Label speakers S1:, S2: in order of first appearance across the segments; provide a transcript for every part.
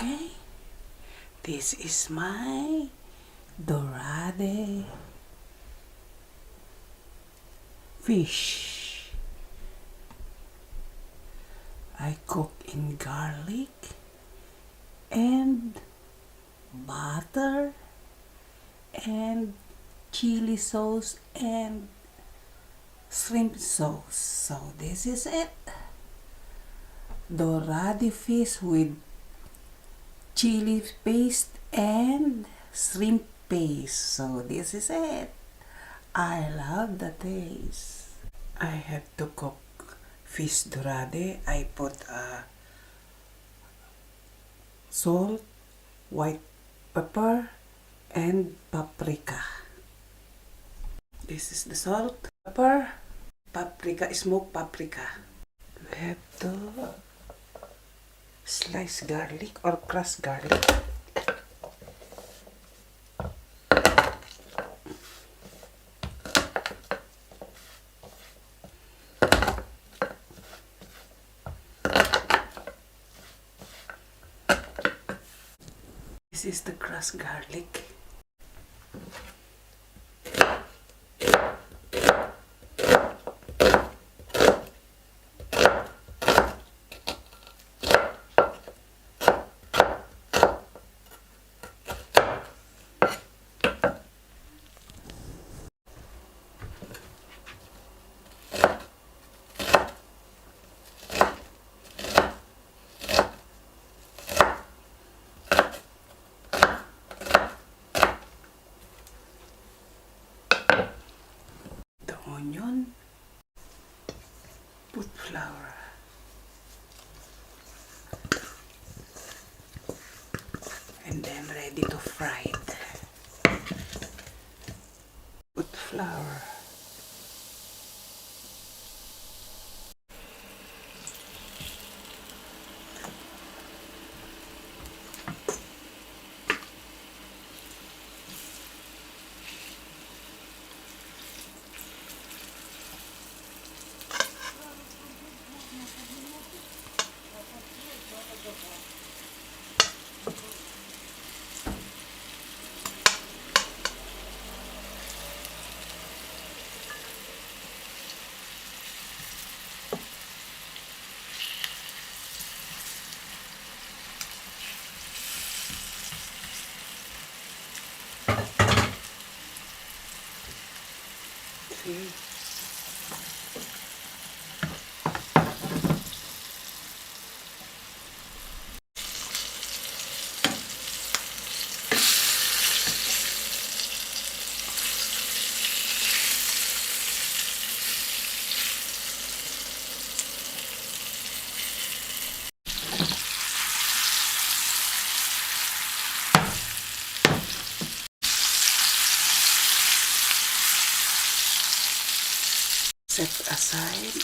S1: Okay, this is my dorade fish. I cook in garlic and butter and chili sauce and shrimp sauce. So this is it. Dorade fish with chili paste and shrimp paste. So this is it. I love the taste. I have to cook fish dorade. I put salt, white pepper, and paprika. This is the salt, pepper, paprika, smoked paprika. We have to slice garlic or crushed garlic. This is the crushed garlic. Onion, put flour, and then ready to fry it. Put flour, see. Set aside.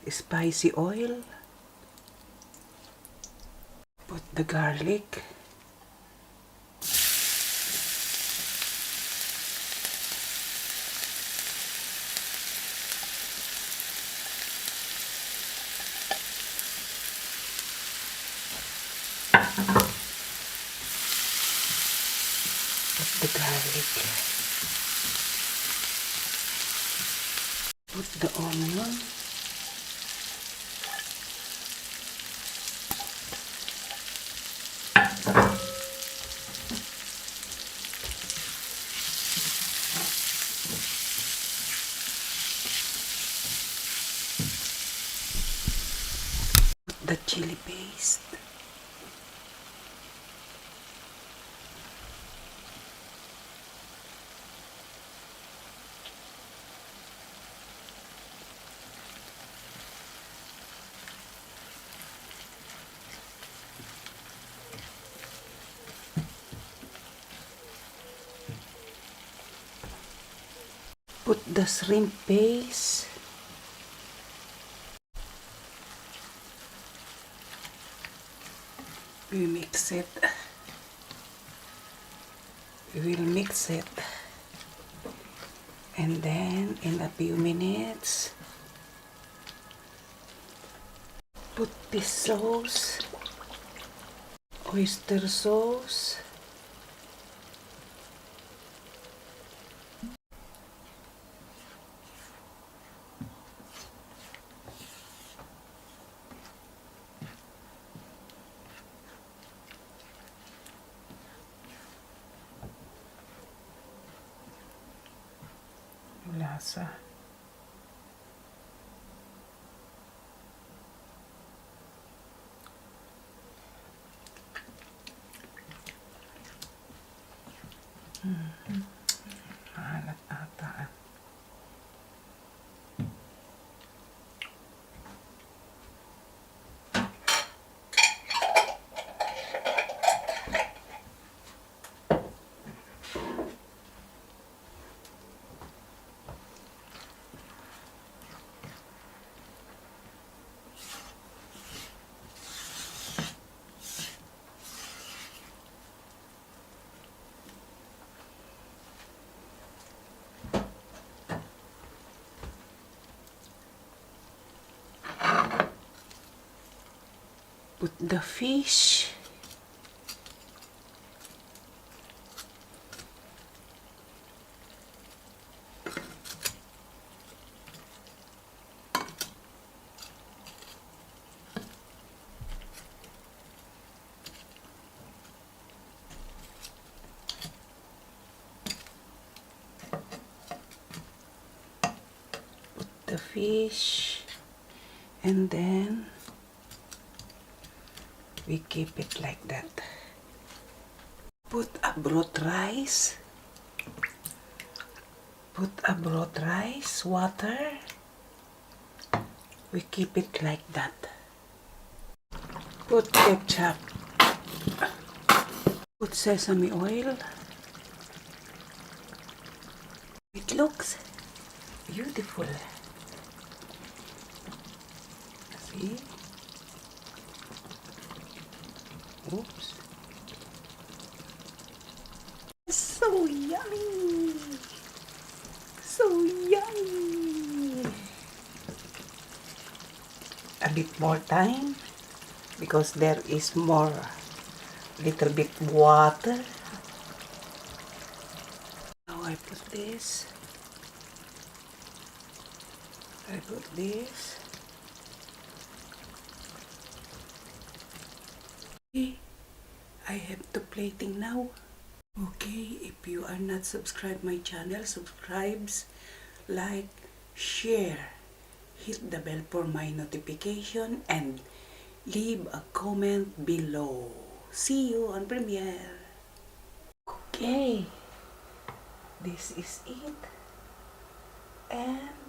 S1: Spicy oil. Put the garlic. Put the onion. Put the chili paste. Put the shrimp paste. We mix it. We will mix it. And then in a few minutes, put this sauce, oyster sauce. Lasa. Maalat ata. Put the fish. Put the fish. And then we keep it like that. Put a broth rice. Put a broth rice, water. We keep it like that. Put ketchup. Put sesame oil. It looks beautiful. See? Oops. So yummy! So yummy! A bit more time because there is more, little bit water. Now I put this. I put this. Okay, I have to plating now. Okay, if you are not subscribed my channel, subscribes, like, share, hit the bell for my notification, and leave a comment below. See you on premiere. Okay, this is it. And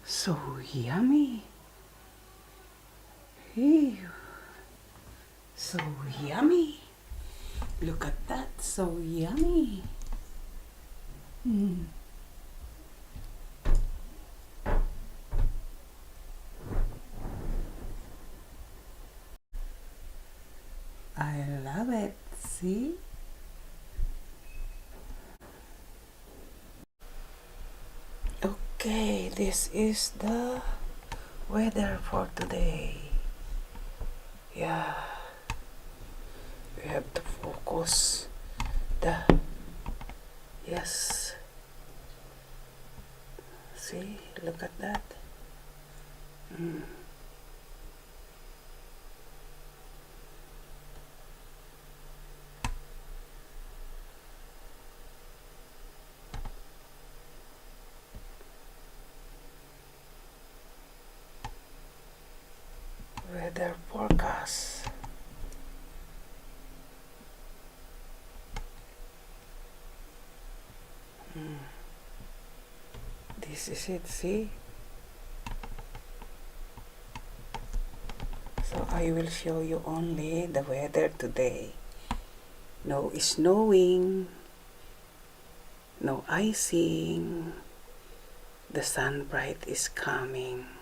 S1: so yummy. Ew. So yummy. Look at that, so yummy. I love it. See? Okay, this is the weather for today. Yeah, we have to focus the, yes, see, look at that. This is it, see? So I will show you only the weather today. No snowing, no icing, the sun bright is coming.